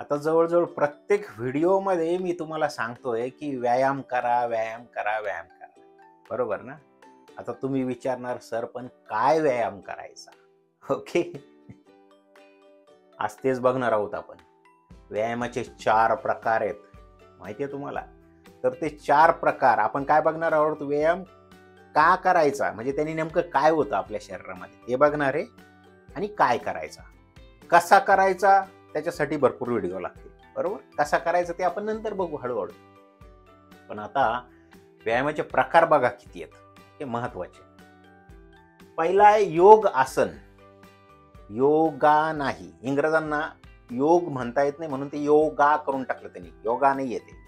आता जवळ-जवळ प्रत्येक व्हिडिओमध्ये मी तुम्हाला सांगतोय, की व्यायाम करा, व्यायाम करा, व्यायाम करा. बरोबर ना? आता तुम्ही विचारणार, "सर पण काय व्यायाम करायचा?" ओके. आज तेच बघणार आहोत आपण. व्यायामाचे 4 प्रकार आहेत. माहिती आहे तुम्हाला? तर ते 4 प्रकार आपण काय बघणार आहोत? व्यायाम का करायचा? म्हणजे त्याने नेमकं काय होतं आपल्या शरीरामध्ये ते बघणार आहे आणि काय करायचा? कसा करायचा? त्याच्यासाठी भरपूर व्हिडिओ लागतील. बरोबर? कसा करायचा ते आपण नंतर बघू हळू-हळू. पण आता व्यायामाचे प्रकार बघा किती आहेत. हे महत्त्वाचे. पहिला आहे योग आसन. योगा नाही. इंग्रजांना योग म्हणता येत नाही म्हणून ते योगा करून टाकलं त्यांनी. योगा नाही येते.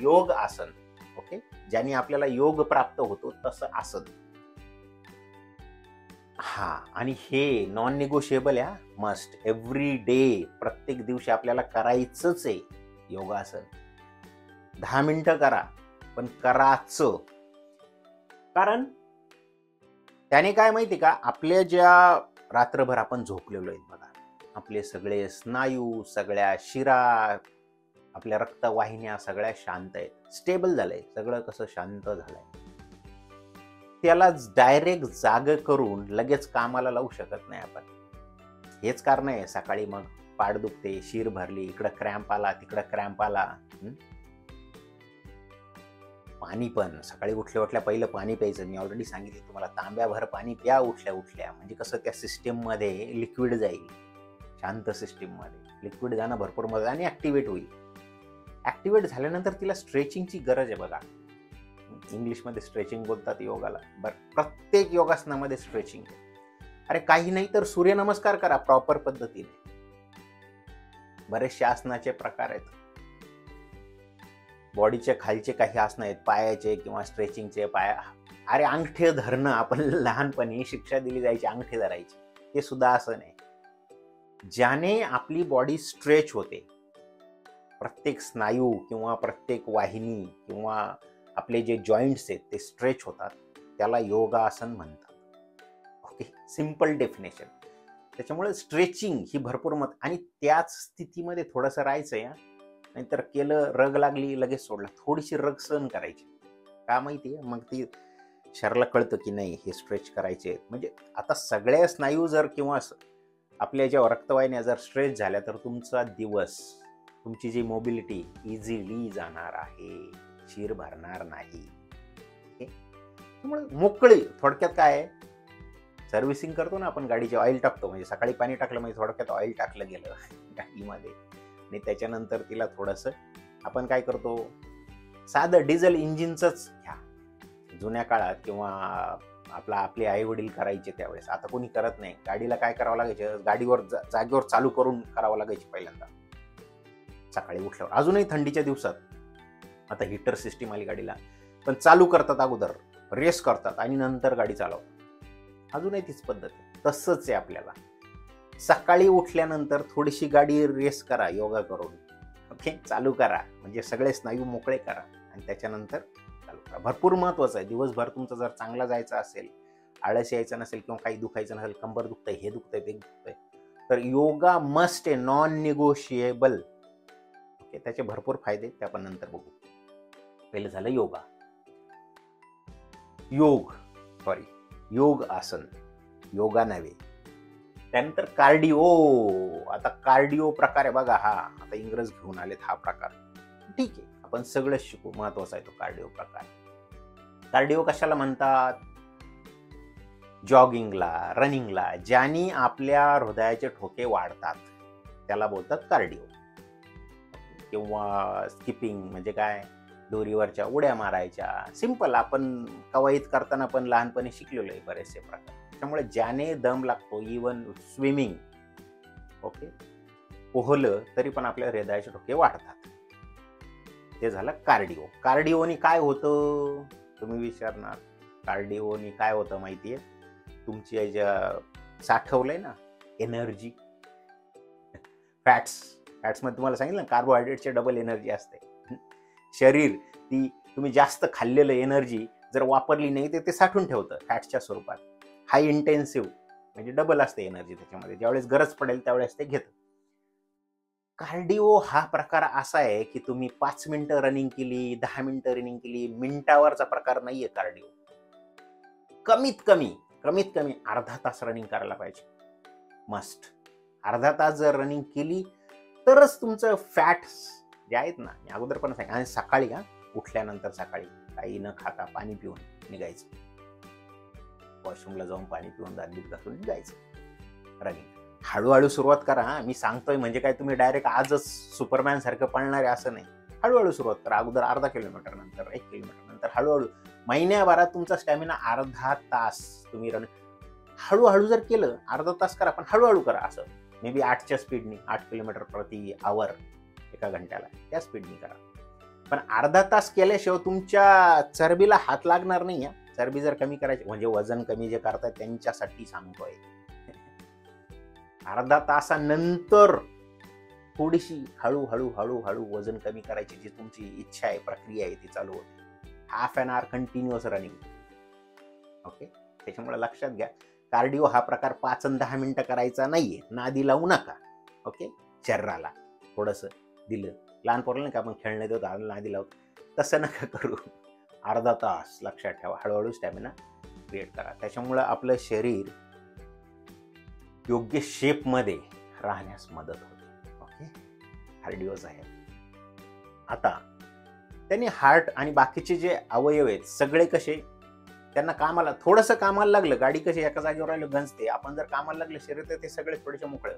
योग आसन. ओके. ज्याने आपल्याला योग प्राप्त होतो तसं आसन. हां. आणि हे नॉन निगोशिएबल आहे हां. मस्ट एव्हरी डे प्रत्येक दिवशी आपल्याला करायचंच आहे योगासन. 10 मिनिटं करा, पण कराचं. कारण त्याने काय माहिती का, आपल्या ज्या रात्रभर आपण झोपलेलो आहेत बघा, आपले सगळे स्नायू, सगळ्या शिरा, आपल्या रक्तवाहिन्या सगळ्या शांत आहेत. स्टेबल झालंय. सगळं कसं शांत झालंय. त्याला डायरेक्ट जागं करून लगेच कामाला लावू शकत नाही आपण. हेच कारण आहे सकाळी मग पाठ दुखते, शिर भरली, इकडं क्रॅम्प आला, तिकडं क्रॅम्प आला. पाणी पण सकाळी उठल्या-उठल्या पहिलं पाणी प्यायचं. मी ऑलरेडी सांगितलं तुम्हाला, तांब्याभर पाणी प्या उठल्या-उठल्या. म्हणजे कसं त्या सिस्टममध्ये लिक्विड जाईल. शांत सिस्टममध्ये. लिक्विड जाणं भरपूर मदत आणि ॲक्टिव्हेट होईल. ॲक्टिव्हेट झाल्यानंतर तिला स्ट्रेचिंगची गरज आहे बघा. इंग्लिशमध्ये स्ट्रेचिंग बोलतात योगाला. बरं, प्रत्येक योगासनामध्ये स्ट्रेचिंग आहे. अरे काही नाही तर सूर्यनमस्कार करा प्रॉपर पद्धतीने. बरेचसे आसनाचे प्रकार आहेत. बॉडीचे खालचे काही आसनं आहेत, पायाचे किंवा स्ट्रेचिंगचे अरे अंगठे धरणं, आपण लहानपणी शिक्षा दिली जायची अंगठे धरायची. ते सुद्धा आसन आहे. ज्याने आपली बॉडी स्ट्रेच होते. प्रत्येक स्नायू किंवा प्रत्येक वाहिनी किंवा आपले जे जॉईंट्स आहेत ते स्ट्रेच होतात. त्याला योगासन म्हणतात. ओके. Simple definition. त्याच्यामुळे स्ट्रेचिंग ही भरपूर आणि त्याच स्थितीमध्ये थोडंसं राहायचं या. नाहीतर केलं, रग लागली, लगेच सोडला. थोडीशी रग सहन करायची. का माहिती आहे? मग ती शरीराला कळतं की नाही हे स्ट्रेच करायचे. म्हणजे आता सगळ्या स्नायू जर किंवा आपल्या ज्या रक्तवाहिन्या जर स्ट्रेच झाल्या तर तुमचा दिवस, तुमची जी मोबिलिटी इझिली जाणार आहे. शिर भरणार नाही. त्यामुळे मोकळी. थोडक्यात काय आहे, सर्व्हिसिंग करतो ना आपण गाडीचे, ऑइल टाकतो. म्हणजे सकाळी पाणी टाकलं म्हणजे थोडक्यात ऑइल टाकलं गेलं गाडीमध्ये आणि त्याच्यानंतर तिला थोडंसं आपण काय करतो, साधं डिझेल इंजिनचंच घ्या. जुन्या काळात किंवा आपले आई वडील करायचे त्यावेळेस. आता कोणी करत नाही. गाडीला काय करावं लागायचं, गाडीवर जागेवर चालू करून करावं लागायची पहिल्यांदा सकाळी उठल्यावर. अजूनही थंडीच्या दिवसात आता हीटर सिस्टीम आली गाडीला, पण चालू करतात अगोदर, रेस करतात आणि नंतर गाडी चालवतात. अजूनही तीच पद्धत आहे. तसंच आहे आपल्याला. सकाळी उठल्यानंतर थोडीशी गाडी रेस करा योगा करून. ओके. चालू करा. म्हणजे सगळे स्नायू मोकळे करा आणि त्याच्यानंतर चालू करा. भरपूर महत्त्वाचं आहे. दिवसभर तुमचा जर चांगला जायचा असेल, आळस यायचा नसेल किंवा काही दुखायचं नसेल, कंबर दुखतंय, हे दुखतंय, ते दुखतंय, तर योगा मस्ट आहे, नॉन निगोशिएबल. ओके. त्याचे भरपूर फायदे ते आपण नंतर बघू. पहिलं झालं योगा. योग आसन. योगा नव्हे. त्यानंतर कार्डिओ. आता कार्डिओ प्रकार आहे बघा हा. आता इंग्रज घेऊन आलेत हा प्रकार. ठीक आहे. आपण सगळं शिकू. महत्वाचा आहे तो कार्डिओ प्रकार. कार्डिओ कशाला म्हणतात? जॉगिंगला, रनिंगला, ज्याने आपल्या हृदयाचे ठोके वाढतात त्याला बोलतात कार्डिओ. किंवा स्किपिंग म्हणजे काय, दोरीवरच्या उड्या मारायच्या. सिंपल. आपण कवायत करताना पण लहानपणी शिकलेलो आहे बरेचसे प्रकार. त्यामुळे ज्याने दम लागतो, इवन स्विमिंग, ओके, पोहलं तरी पण आपल्या हृदयाचे ठोके वाढतात. ते झालं कार्डिओ. कार्डिओनी काय होतं तुम्ही विचारणार. कार्डिओनी काय होतं माहितीये? तुमची ज्या साठवलंय ना एनर्जी, फॅट्समध्ये तुम्हाला सांगितलं ना, कार्बोहायड्रेटचे डबल एनर्जी असते. शरीर ती तुम्ही जास्त खाल्लेलं एनर्जी जर वापरली नाही तर ते साठवून ठेवतं फॅट्सच्या स्वरूपात. हाय इंटेन्सिव्ह म्हणजे डबल असते एनर्जी त्याच्यामध्ये. ज्यावेळेस गरज पडेल त्यावेळेस ते घेतं. कार्डिओ हा प्रकार असा आहे की तुम्ही 5 मिनिटं रनिंग केली, 10 मिनिटं रनिंग केली, मिनिटावरचा प्रकार नाहीये कार्डिओ. कमीत कमी अर्धा तास रनिंग करायला पाहिजे, मस्ट. अर्धा तास जर रनिंग केली तरच तुमचं फॅट्स जे आहेत ना, मी अगोदर पण सांगितलं, आणि सकाळी उठल्यानंतर सकाळी काही न खाता पाणी पिऊन निघायचं, वॉशरूमला जाऊन पाणी पिऊन दात घासून निघायचं रनिंग. हळूहळू सुरुवात करा. मी सांगतोय म्हणजे काय तुम्ही डायरेक्ट आजच सुपरमॅन सारखं पळणार आहे असं नाही. हळूहळू सुरुवात करा. अगोदर अर्धा किलोमीटर, नंतर 1 किलोमीटर, नंतर हळूहळू महिन्याभरात तुमचा स्टॅमिना अर्धा तास तुम्ही हळूहळू जर केलं, अर्धा तास करा, पण हळूहळू करा. असं मे बी 8च्या स्पीडनी, 8 किलोमीटर प्रति आवर एका घंट्याला, त्या स्पीडनी करा. पण अर्धा तास केल्याशिवाय तुमच्या चरबीला हात लागणार नाही. चरबी जर कमी करायची, म्हणजे वजन कमी जे करतात त्यांच्यासाठी सांगतोय. अर्धा तासानंतर थोडीशी हळूहळू वजन कमी करायची जी तुमची इच्छा आहे, प्रक्रिया आहे, ती चालू होते. Half an hour continuous running. Okay, त्याच्यामुळे लक्षात घ्या, कार्डिओ हा प्रकार 5 आणि 10 मिनिटं करायचा नाहीये. नादी लावू नका. ओके, शरीराला थोडंसं दिलं, लहान पोराला नाही का आपण खेळण्यात देतो, नादी लावतो, तसं नका करू. अर्धा तास लक्षात ठेवा, हळूहळू स्टॅमिना क्रिएट करा. त्याच्यामुळं आपलं शरीर योग्य शेपमध्ये राहण्यास मदत होते. ओके, कार्डिओज आहे. आता त्यांनी हार्ट आणि बाकीचे जे अवयव आहेत सगळे कसे, त्यांना कामाला, थोडंसं कामाला लागलं, गाडी कशी एका जागेवर राहिलं गंजते, आपण जर कामाला लागलं शरीर तर ते सगळे थोडेसे मोकळे.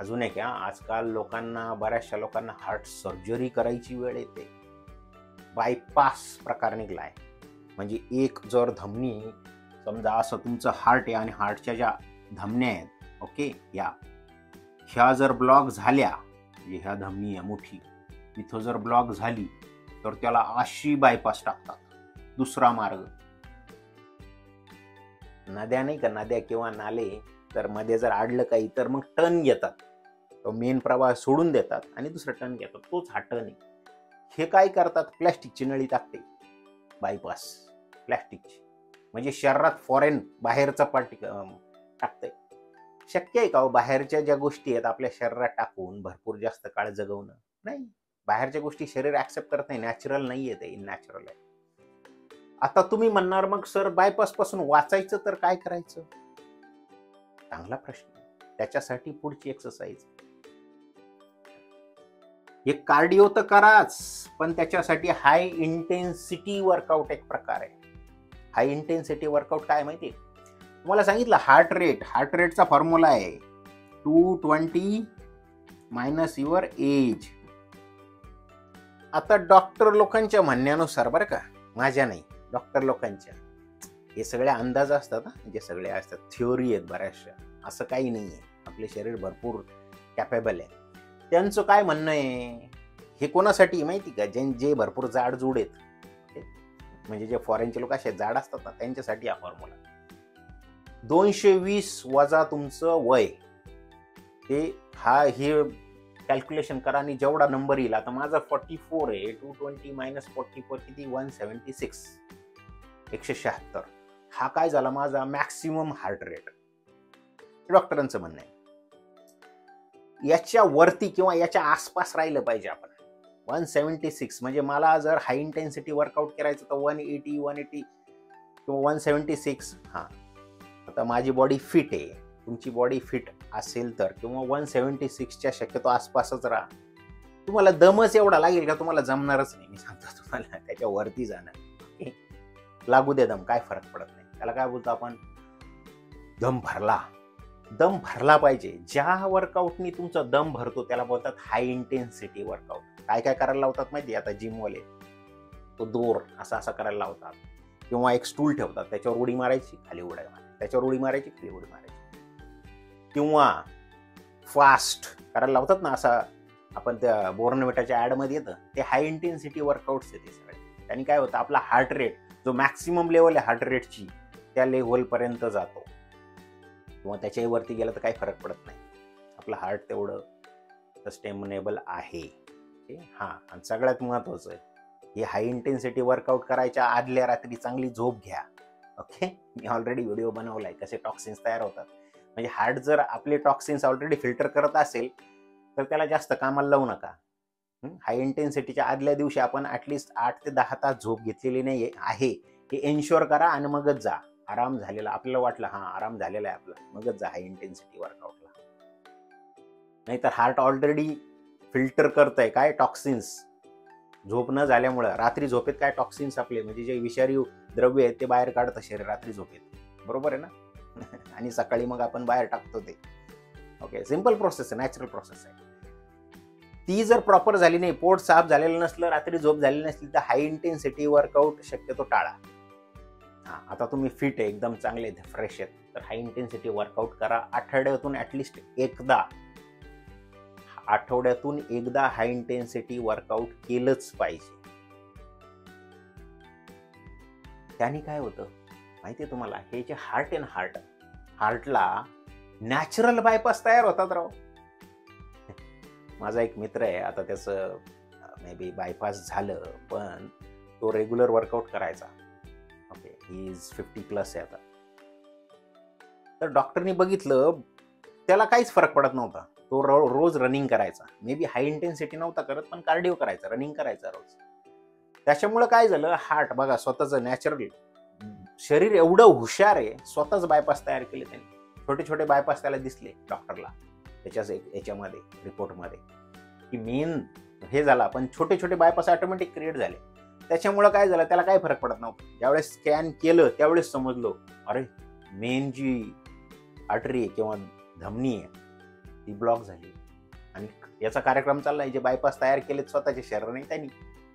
अजून एक, आजकाल लोकांना, बऱ्याचशा लोकांना हार्ट सर्जरी करायची वेळ येते. बायपास प्रकार निघलाय. म्हणजे एक जर धमनी, समजा असं तुमचं हार्ट आहे आणि हार्टच्या ज्या धमन्या आहेत, ओके, ह्या जर ब्लॉक झाल्या, म्हणजे ह्या धमनी आहे मोठी, इथं जर ब्लॉक झाली तर त्याला अशी बायपास टाकतात. दुसरा मार्ग, नद्या नाही का, नद्या किंवा नाले, तर मध्ये जर अडलं काही तर मग टर्न घेतात, तो मेन प्रवाह सोडून देतात आणि दुसरा टर्न घेतात, तोच हा टर्न आहे. हे काय करतात, प्लॅस्टिकची नळी टाकते, बायपास प्लॅस्टिकची, म्हणजे शरीरात फॉरेन बाहेरचा पार्टिक टाकतंय. शक्य आहे का हो बाहेरच्या ज्या गोष्टी आहेत आपल्या शरीरात टाकून भरपूर जास्त काळ जगवणं? नाही, बाहेरच्या गोष्टी शरीर ऍक्सेप्ट करत नाही, नॅचरल नाहीये, ते इननॅचरल आहे. आता तुम्ही म्हणणार मग सर बायपास पासून वाचायचं तर काय करायचं? चांगला प्रश्न. त्याच्यासाठी पुढची एक्सरसाइज, एक कार्डिओ तर कराच, पण त्याच्यासाठी हाय इंटेन्सिटी वर्कआउट एक प्रकार आहे. हाय इंटेन्सिटी वर्कआउट काय माहिती आहे तुम्हाला? सांगितलं हार्ट रेटचा फॉर्म्युला आहे 220 मायनस युअर एज. आता डॉक्टर लोकांच्या म्हणण्यानुसार, बरं का, माझ्या नाही, डॉक्टर लोकांच्या, हे सगळे अंदाज असतात, जे सगळे असतात, थिओरी आहेत बऱ्याचशा, असं काही नाहीये. आपले शरीर भरपूर कॅपेबल आहे. त्यांचं काय म्हणणं आहे, हे कोणासाठी माहिती का, जे भरपूर जाडजूड आहेत, म्हणजे जे फॉरेनचे लोक असे जाड असतात ना, त्यांच्यासाठी हा फॉर्म्युला. 220 वजा तुमचं वय, हे कॅल्क्युलेशन करा आणि जेवढा नंबर येईल. आता माझा 44 आहे, 220 मायनस 44 किती, 176, 176. हा काय झाला माझा मॅक्सिमम हार्ट रेट. डॉक्टरांचं म्हणणं आहे याच्या वरती किंवा याच्या आसपास राहिलं पाहिजे आपण. 176 म्हणजे मला जर हाय इंटेन्सिटी वर्कआउट करायचं तर 180 किंवा 176. आता माझी बॉडी फिट आहे, तुमची बॉडी फिट असेल तर किंवा 176च्या शक्यतो आसपासच राहा. तुम्हाला दमच एवढा लागेल का, तुम्हाला जमणारच नाही. मी सांगतो तुम्हाला, त्याच्या वरती जाणार, लागू दे दम, काय फरक पडत नाही. त्याला काय बोलतो आपण, दम भरला पाहिजे. ज्या वर्कआउटनी तुमचा दम भरतो त्याला बोलतात हाय इंटेन्सिटी वर्कआउट. काय करायला लावतात माहिती, आता जिमवाले तो दोर असा करायला लावतात, किंवा एक स्टूल ठेवतात, त्याच्यावर उडी मारायची, खाली उडी मारायची, त्याच्यावर उडी मारायची, खाली उडी मारायची, किंवा फास्ट करायला लावतात ना, असा आपण त्या बोर्नविटाच्या ऍडमध्ये येतं, ते हाय इंटेन्सिटी वर्कआउट्स आहे ते सगळे. त्यांनी काय होतं, आपला हार्ट रेट जो मॅक्सिमम लेवल आहे हार्ट रेटची, त्या लेवलपर्यंत जातो, किंवा त्याच्याही वरती गेला तर काही फरक पडत नाही. आपलं हार्ट तेवढं सस्टेनेबल आहे. आणि सगळ्यात महत्वाचं आहे, हे हाय इंटेन्सिटी वर्कआउट करायच्या आदल्या रात्री चांगली झोप घ्या. ओके, मी ऑलरेडी व्हिडिओ बनवलाय कसे टॉक्सिन्स तयार होतात. म्हणजे हार्ट जर आपले टॉक्सिन्स ऑलरेडी फिल्टर करत असेल तर त्याला जास्त कामाला लावू नका. हाय इंटेन्सिटीच्या आदल्या दिवशी आपण ॲटलिस्ट 8 ते 10 तास झोप घेतलेली नाही आहे हे एन्श्युअर करा आणि मगच जा. आराम झालेला आपल्याला वाटलं आराम झालेला आहे आपला, मगच जा हाय इंटेन्सिटी वर्कआउटला. नाहीतर हार्ट ऑलरेडी फिल्टर करतंय काय टॉक्सिन्स, झोप न झाल्यामुळं. रात्री झोपेत काय टॉक्सिन्स आपले म्हणजे जे विषारी द्रव्य आहेत ते बाहेर काढतं शरीर रात्री झोपेत, बरोबर आहे ना. आणि सकाळी मग आपण बाहेर टाकतो ते. ओके, सिंपल प्रोसेस आहे, नॅचरल प्रोसेस आहे. ती जर प्रॉपर झाली नाही, पोट साफ झालेलं नसलं, रात्री झोप झालेली नसली तर हाय इंटेन्सिटी वर्कआउट शक्यतो टाळा. आता तुम्ही फिट आहे, एकदम चांगले फ्रेश आहेत, तर हाय इंटेन्सिटी वर्कआउट करा. आठवड्यातून ॲटलिस्ट एकदा हाय इंटेन्सिटी वर्कआउट केलंच पाहिजे. त्याने काय होतं माहितीये तुम्हाला, हे जे हार्टला नॅचरल बायपास तयार होतात राव. माझा एक मित्र आहे, आता त्याचं मे बी बायपास झालं, पण तो रेग्युलर वर्कआउट करायचा. ओके, ही इज 50+ आहे आता. तर डॉक्टरनी बघितलं त्याला काहीच फरक पडत नव्हता. तो रोज रनिंग करायचा, मे बी हाय इंटेन्सिटी नव्हता करत, पण कार्डिओ करायचा, रनिंग करायचा रोज. त्याच्यामुळं काय झालं, हार्ट बघा स्वतःचं नॅचरल शरीर एवढं हुशार आहे, स्वतःच बायपास तयार केले त्यांनी. छोटे छोटे बायपास त्याला दिसले डॉक्टरला याच्यामध्ये रिपोर्टमध्ये, की मेन हे झाला, पण छोटे छोटे बायपास ऑटोमॅटिक क्रिएट झाले. त्याच्यामुळं काय झालं, त्याला काही फरक पडत नव्हता. ज्यावेळेस स्कॅन केलं त्यावेळेस समजलो, अरे मेन जी आर्टरी आहे किंवा धमनी आहे ती ब्लॉक झाली. आणि याचा कार्यक्रम चाललाय, जे बायपास तयार केलेत स्वतःच्या शरीराने त्यांनी,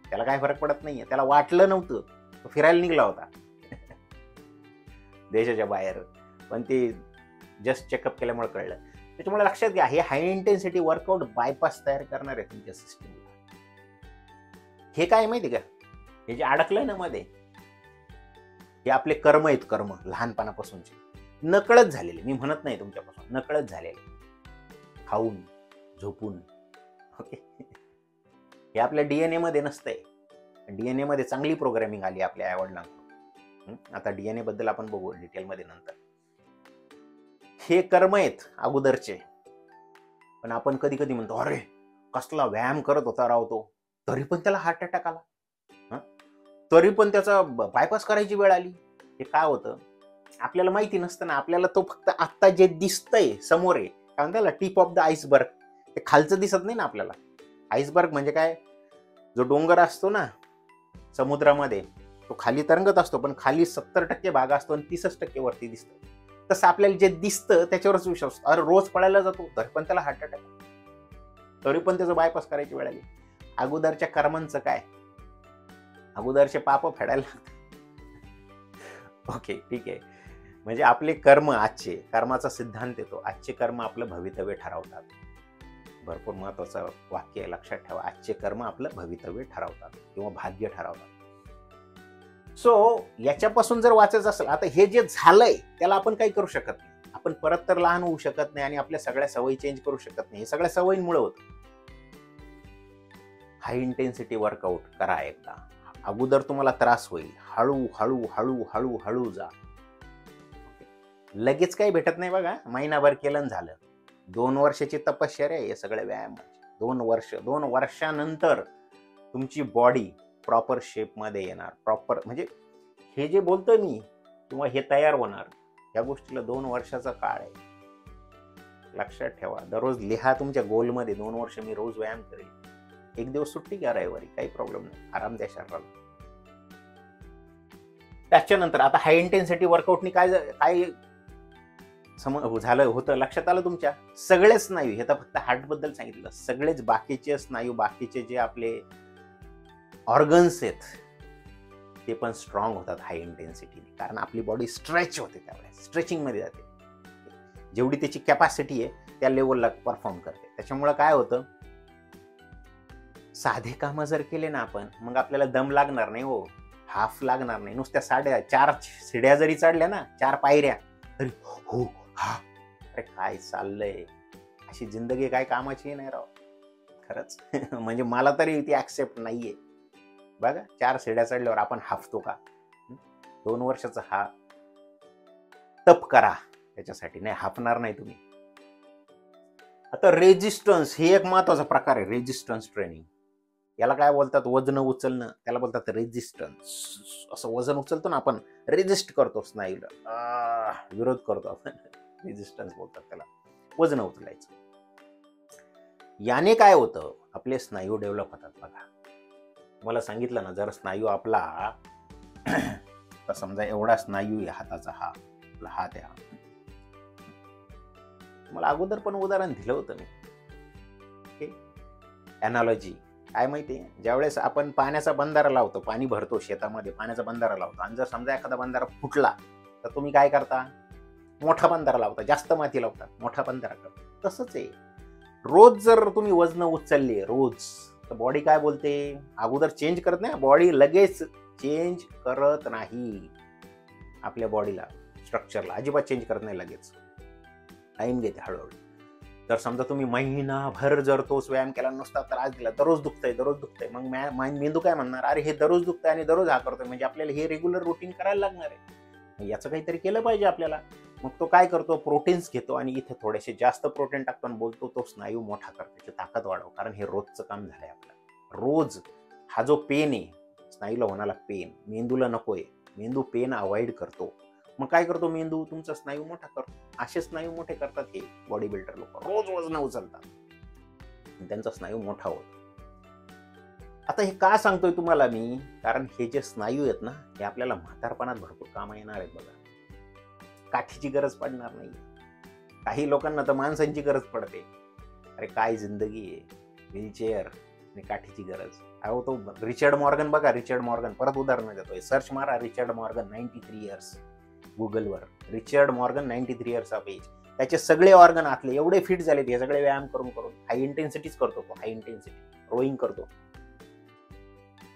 त्याला काय फरक पडत नाहीये. त्याला वाटलं नव्हतं, तो फिरायला निघला होता देशाच्या बाहेर, पण ते जस्ट चेकअप केल्यामुळे कळलं. त्याच्यामुळे लक्षात घ्या, हे हाय इंटेन्सिटी वर्कआउट बायपास तयार करणार आहे तुमच्या सिस्टीमला. हे काय माहिती का, हे जे अडकलंय ना मध्ये, हे आपले कर्म आहेत, कर्म लहानपणापासूनचे नकळत झालेले. मी म्हणत नाही तुमच्यापासून, नकळत झालेले, खाऊन झोपून. ओके, हे आपल्या डीएनए मध्ये नसतंय. डीएनए मध्ये चांगली प्रोग्रामिंग आली आपल्या आईवडिलांकडून. आता डीएनए बद्दल आपण बघू डिटेलमध्ये नंतर. हे कर्म आहेत अगोदरचे, पण आपण कधी कधी म्हणतो, अरे कसला व्यायाम करत होता राव तो, तरी पण त्याला हार्ट अटॅक आला, तरी पण त्याचा बायपास करायची वेळ आली. हे काय होतं आपल्याला माहिती नसतं ना. आपल्याला तो फक्त आत्ता जे दिसतंय समोर आहे, काय म्हणतात त्याला, टिप ऑफ द आईसबर्ग, ते खालचं दिसत नाही ना आपल्याला. आईसबर्ग म्हणजे काय, जो डोंगर असतो ना समुद्रामध्ये, तो खाली तरंगत असतो, पण खाली 70% भाग असतो आणि 30% वरती दिसतो. तसं आपल्याला जे दिसतं त्याच्यावरच विश्वास. अरे रोज पळायला जातो, तरी पण त्याला हार्ट अटॅक, तरी पण त्याचं बायपास करायची वेळ आली. अगोदरच्या कर्मांचं काय, अगोदरचे पाप फेडायला लागतात. ओके, ठीक आहे. म्हणजे आपले कर्म, आजचे कर्माचा सिद्धांत येतो, आजचे कर्म आपलं भवितव्य ठरवतात. भरपूर महत्वाचं वाक्य आहे, लक्षात ठेवा. आजचे कर्म आपलं भवितव्य ठरवतात किंवा भाग्य ठरवतात. सो याच्यापासून जर वाचायचं असेल, आता हे जे झालंय त्याला आपण काही करू शकत नाही. आपण परत तर लहान होऊ शकत नाही आणि आपल्या सगळ्या सवयी चेंज करू शकत नाही. हे सगळ्या सवयींमुळे होतं. हाय इंटेन्सिटी वर्कआउट करा एकदा. अगोदर तुम्हाला त्रास होईल, हळू हळू हळू हळू हळू जा. लगेच काही भेटत नाही बघा, महिनाभर केलं झालं. 2 वर्षाची तपश्चर्या आहे हे सगळे व्यायाम. 2 वर्षानंतर तुमची बॉडी प्रॉपर शेपमध्ये येणार. प्रॉपर म्हणजे हे जे बोलतोय मी किंवा हे तयार होणार, या गोष्टीला 2 वर्षाचा काळ आहे. लक्षात ठेवा. दररोज लिहा तुमच्या गोलमध्ये, 2 वर्ष मी रोज व्यायाम करेल. 1 दिवस सुट्टी घ्या रविवारी, काही प्रॉब्लेम नाही, आराम द्या शरीराला. त्याच्यानंतर आता हाय इंटेन्सिटी वर्कआउटनी काय झालं होतं लक्षात आलं तुमच्या, सगळेच स्नायू, हे तर फक्त हार्ट बद्दल सांगितलं, सगळेच बाकीचे स्नायू, बाकीचे जे आपले ऑर्गन्स आहेत ते पण स्ट्रॉंग होतात हाय इंटेन्सिटीने. कारण आपली बॉडी स्ट्रेच होते, त्यावेळेस स्ट्रेचिंग मध्ये जाते. जेवढी त्याची कॅपॅसिटी आहे त्या लेवलला परफॉर्म करते. त्याच्यामुळे काय होतं, साधे कामं जर केले ना आपण, मग आपल्याला दम लागणार नाही हो, हाफ लागणार नाही. नुसत्या 4 शिड्या जरी चढल्या ना, 4 पायऱ्या, तरी हो हा, अरे काय चाललंय, अशी जिंदगी काय कामाची नाही राव खरंच. म्हणजे मला तरी ती ऍक्सेप्ट नाहीये. बघा 4 शिड्या चढल्यावर आपण हाफतो का? 2 वर्षाचा हा तप करा त्याच्यासाठी. नाही हाफणार नाही तुम्ही. आता रेजिस्टन्स हे एक महत्वाचा प्रकार आहे, रेजिस्टन्स ट्रेनिंग. याला काय बोलतात? वजन उचलणं, त्याला बोलतात रेजिस्टन्स. असं वजन उचलतो ना आपण, रेजिस्ट करतो स्नायूला, विरोध करतो आपण, रेजिस्टन्स बोलतात त्याला, वजन उचलायचं. याने काय होतं? आपले स्नायू डेव्हलप होतात बघा. मला सांगितलं ना, जर स्नायू आपला तर समजा एवढा स्नायू आहे हाताचा, हा आपला हात आहे हा. मला अगोदर पण उदाहरण दिलं होतं मी, एनॉलॉजी. काय माहितीये, ज्यावेळेस आपण पाण्याचा बंधारा लावतो, पाणी भरतो शेतामध्ये, पाण्याचा बंधारा लावतो, आणि जर समजा एखादा बंधारा फुटला तर तुम्ही काय करता? मोठा बंधारा लावता, जास्त माती लावता, मोठा बंधारा करता. तसंच आहे, रोज जर तुम्ही वजन उचलले रोज, तर बॉडी काय बोलते? अगोदर चेंज करत नाही, बॉडी लगेच चेंज करत नाही. आपल्या बॉडीला, स्ट्रक्चरला अजिबात चेंज करत नाही, लगेच टाइम घेते हळूहळू. तर समजा तुम्ही महिनाभर जर तोच व्यायाम केला, नुसता त्रास दिला, दररोज दुखतंय, मग मेंदू काय म्हणणार? अरे हे दररोज दुखतंय आणि दररोज हा करतोय, म्हणजे आपल्याला हे रेग्युलर रुटीन करायला लागणार आहे, याचं काहीतरी केलं पाहिजे आपल्याला. मग तो काय करतो? प्रोटीन्स घेतो आणि इथे थोडेसे जास्त प्रोटीन टाकतो आणि बोलतो तो स्नायू मोठा कर, त्याची ताकद वाढव, कारण हे रोजचं काम झालंय आपलं. रोज हा जो पेन आहे, स्नायूला होणारा पेन मेंदूला नकोय, मेंदू पेन अवॉइड करतो. मग काय करतो मेंदू? तुमचा स्नायू मोठा करतो. असे स्नायू मोठे करतात हे बॉडी बिल्डर लोक, रोज वजन उचलतात, त्यांचा स्नायू मोठा होतो. आता हे का सांगतोय तुम्हाला मी? कारण हे जे स्नायू आहेत ना, हे आपल्याला म्हातारपणात भरपूर कामा येणार आहेत बघा. काठीची गरज पडणार नाही. काही लोकांना तर माणसांची गरज पडते. अरे काय जिंदगी आहे, व्हीलचेअर आणि काठीची गरज. अहो तो रिचर्ड मॉर्गन बघा, रिचर्ड मॉर्गन, परत उदाहरण देतोय, सर्च मारा रिचर्ड मॉर्गन 93 इयर्स गुगलवर. Richard Morgan 93 years of age. त्याचे सगळे ऑर्गन आतले एवढे फिट झालेत, हे सगळे व्यायाम करून करून. हाय इंटेन्सिटीच करतो तो, हाय इंटेन्सिटी रोईंग करतो.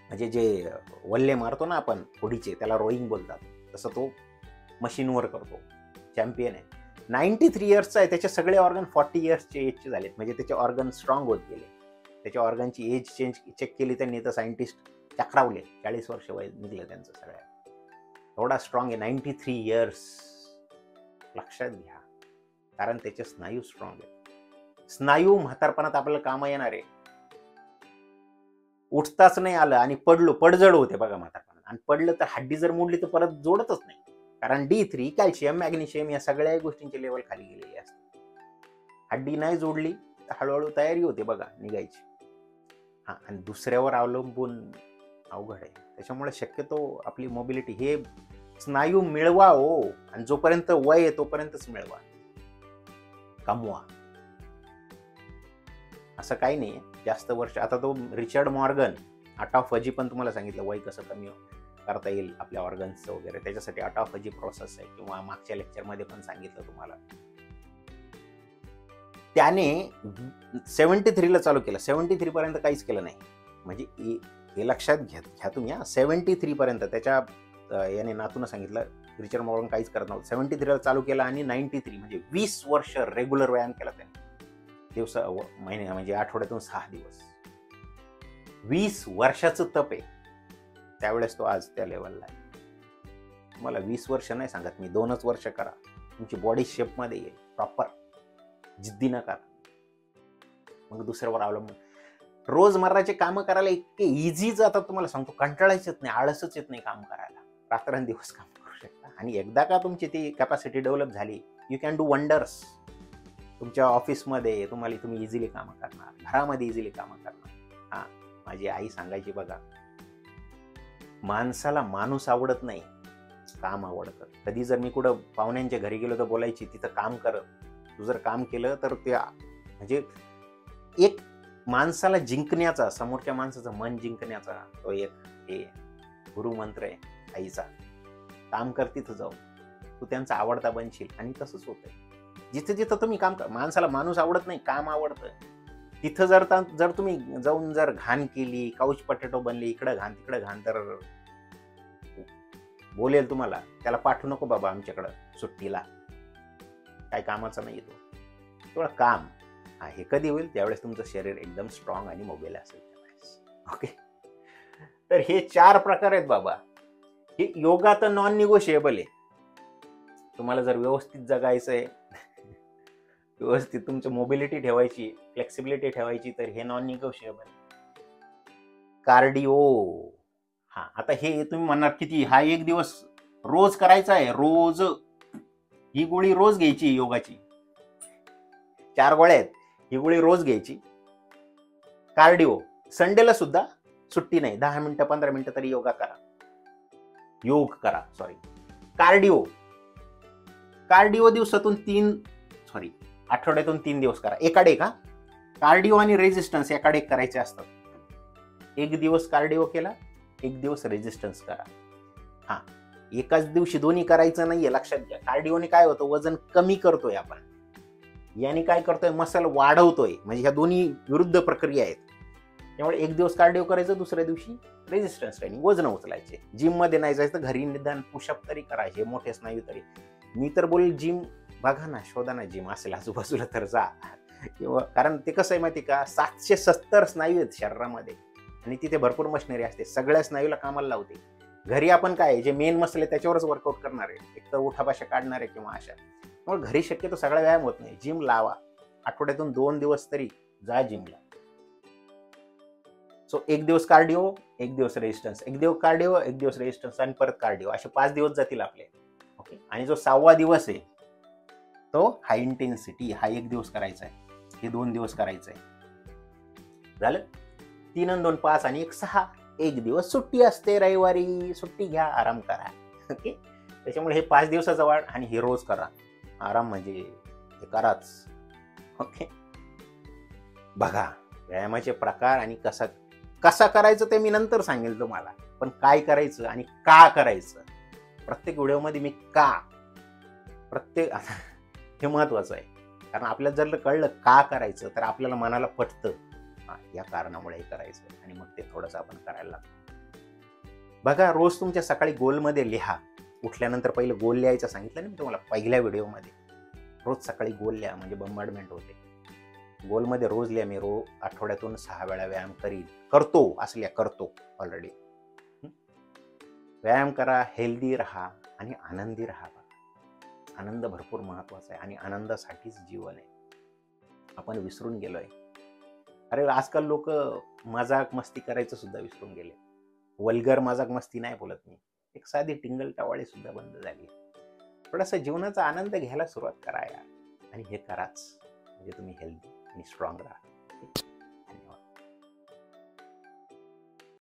म्हणजे जे वल्ले मारतो ना आपण होडीचे, त्याला रोईंग बोलतात, तसं तो मशीनवर करतो. चॅम्पियन आहे. 93 इयर्सचा आहे. त्याचे सगळे ऑर्गन 40 इयर्सचे एजचे झालेत, म्हणजे त्याचे ऑर्गन स्ट्रॉंग होत गेले. त्याच्या ऑर्गनची एज चेक केली त्यांनी तर सायंटिस्ट चक्रावले. 40 वर्ष वय निघलं त्यांचं सगळ्या. एवढा स्ट्रॉंग आहे, 93 इयर्स. लक्षात घ्या, कारण त्याचे स्नायू स्ट्रॉंग आहेत. स्नायू म्हातारपणात आपल्याला कामं येणार आहे. उठताच नाही आलं आणि पडजड होते बघा म्हातारपणात, आणि पडलं तर हड्डी जर मोडली तर परत जोडतच नाही, कारण D3, कॅल्शियम, मॅग्नेशियम या सगळ्या गोष्टींची लेवल खाली गेलेली असते. हड्डी नाही जोडली तर हळूहळू तयारी होते बघा निघायची. आणि दुसऱ्यावर अवलंबून अवघड आहे. त्याच्यामुळे शक्यतो आपली मोबिलिटी हे स्नायू मिळवा हो, आणि जोपर्यंत वय आहे तोपर्यंतच मिळवा, कमवा. असं काही नाही जास्त वर्ष. आता तो रिचर्ड मॉर्गन ऑटोफॅजी पण तुम्हाला सांगितलं, वय कसं कमी करता येईल आपल्या ऑर्गन्सचं वगैरे, त्याच्यासाठी ऑटोफॅजी प्रोसेस आहे, किंवा मागच्या लेक्चरमध्ये पण सांगितलं तुम्हाला. त्याने 73 ला चालू केलं, 73 पर्यंत काहीच केलं नाही. म्हणजे हे लक्षात घ्या तुम्ही, 73 पर्यंत त्याच्या याने नातून सांगितलं, रिचर्ड मॉर्गन काहीच करत नव्हतं. 73 ला चालू केलं आणि 93 म्हणजे 20 वर्ष रेग्युलर व्यायाम केला त्याने, महिने म्हणजे आठवड्यातून 6 दिवस. 20 वर्षाचं तप आहे. त्यावेळेस तो आज त्या लेवलला आहे. मला 20 वर्ष नाही सांगत मी, 2च वर्ष करा, तुमची बॉडी शेपमध्ये येईल प्रॉपर. जिद्दी नका, मग दुसऱ्यावर अवलंबून. रोजमर्राचे कामं करायला इतके इझीच, आता तुम्हाला सांगतो, कंटाळायच येत नाही, आळसच येत नाही काम करायला. रात्रंदिवस काम करू शकता. आणि एकदा का तुमची ती कॅपॅसिटी डेव्हलप झाली, यू कॅन डू वंडर्स. तुमच्या ऑफिसमध्ये तुम्ही इझिली कामं करणार, घरामध्ये इझिली कामं करणार. माझी आई सांगायची बघा, माणसाला माणूस आवडत नाही, काम आवडतं. कधी जर मी कुठं पाहुण्यांच्या घरी गेलो तर बोलायची, तिथं काम करत, तू जर काम केलं तर ते म्हणजे एक माणसाला जिंकण्याचा, समोरच्या माणसाचं मन जिंकण्याचा तो एक हे गुरुमंत्र आहे आईचा. काम कर तिथं जाऊन, तू त्यांचा आवडता बनशील. आणि तसंच होतंय, जिथे जिथं तुम्ही काम कर. माणसाला माणूस आवडत नाही, काम आवडतं. तिथं जर तुम्ही जाऊन जर घाण केली, काउच पटेटो बनली, इकडं घाण तिकडं घाण, तर बोलेल तुम्हाला, त्याला पाठवू नको बाबा आमच्याकडं सुट्टीला, काय कामाचा नाही येतो. तेवढं काम हे कधी होईल? त्यावेळेस तुमचं शरीर एकदम स्ट्रॉंग आणि मोबाईल असेल त्यावेळेस. ओके, तर हे 4 प्रकार आहेत बाबा. हे योगा तर नॉन निगोशिएबल आहे. तुम्हाला जर व्यवस्थित जगायचंय व्यवस्थित तुमची मोबिलिटी ठेवायची, फ्लेक्सिबिलिटी ठेवायची, तर हे नॉन निगोशिएबल. कार्डिओ, हा आता हे तुम्ही म्हणणार किती, हा 1 दिवस रोज करायचा आहे, रोज ही गोळी रोज घ्यायची योगाची, 4 गोळ्या आहेत, ही गोळी रोज घ्यायची. कार्डिओ संडेला सुद्धा सुट्टी नाही, 10 मिनिटं 15 मिनिटं तरी योग करा. कार्डिओ दिवसातून आठवड्यातून 3 दिवस करा. एकाडे का कार्डिओ आणि रेजिस्टन्स एकाडे करायचे असतात. 1 दिवस कार्डिओ केला, 1 दिवस रेजिस्टन्स करा. हा, एकाच दिवशी दोन्ही करायचं नाहीये, लक्षात घ्या. कार्डिओने काय होतं, वजन कमी करतोय आपण, याने काय करतोय, मसल वाढवतोय. म्हणजे ह्या दोन्ही विरुद्ध प्रक्रिया आहेत. त्यामुळे 1 दिवस कार्डिओ करायचं, दुसऱ्या दिवशी रेजिस्टन्स ट्रेनिंग, वजन उचलायचे. जिम मध्ये नाही जायचं, घरी निदान पुशअप तरी करा, हे मोठे स्नायू तरी. मी तर बोल जिम बघा ना, शोधा ना जिम असेल आजूबाजूला तर जा. किंवा कारण ते कसं आहे माहिती का, 770 स्नायू आहेत शरीरामध्ये आणि तिथे भरपूर मशिनरी असते, सगळ्या स्नायूला कामाला लावते. घरी आपण काय, जे मेन मसल आहे त्याच्यावरच वर्कआउट करणार आहे, एक तर उठाभाशा काढणार आहे किंवा अशा. मग घरी शक्यतो सगळा व्यायाम होत नाही. जिम लावा, आठवड्यातून 2 दिवस तरी जा जिमला. सो 1 दिवस कार्डिओ, 1 दिवस रेजिस्टन्स, 1 दिवस कार्डिओ, 1 दिवस रेजिस्टन्स आणि परत कार्डिओ, असे 5 दिवस जातील आपले. ओके. आणि जो 6वा दिवस आहे तो हाय इंटेन्सिटी, हा 1 दिवस करायचा आहे, हे 2 दिवस करायचं आहे. झालं. 3 आणि 2 5 आणि 1 6. 1 दिवस सुट्टी असते, रविवारी सुट्टी घ्या, आराम करा. ओके. त्याच्यामुळे हे 5 दिवसाचा वाढ आणि हे रोज करा. आराम म्हणजे हे कराच. ओके. बघा व्यायामाचे प्रकार आणि कसा करायचं ते मी नंतर सांगेल तुम्हाला, पण काय करायचं आणि का करायचं प्रत्येक व्हिडिओमध्ये मी हे महत्वाचं आहे. कारण आपल्याला जर कळलं का करायचं तर आपल्याला मनाला पटतं, या कारणामुळे हे करायचं, आणि मग ते थोडंसं आपण करायला लागतो. बघा, रोज तुमच्या सकाळी गोलमध्ये लिहा. उठल्यानंतर पहिलं गोल लिहायचं सांगितलं ना मी तुम्हाला पहिल्या व्हिडिओमध्ये. रोज सकाळी गोल लिहा, म्हणजे बंबार्डमेंट होते. गोलमध्ये रोज लिहा, मी आठवड्यातून 6 वेळा व्यायाम करतो ऑलरेडी. व्यायाम करा, हेल्दी राहा आणि आनंदी राहा. आनंद भरपूर महत्वाचा आहे आणि आनंदासाठीच जीवन आहे. आपण विसरून गेलोय. अरे आजकाल लोक मजाक मस्ती करायचं सुद्धा विसरून गेले. वल्गर मजाक मस्ती नाही बोलत मी, एक साधी टिंगल टवाळी सुद्धा बंद झाली. थोडासा जीवनाचा आनंद घ्यायला सुरुवात करा यार, आणि हे कराच, म्हणजे तुम्ही हेल्दी आणि स्ट्रॉंग राहा.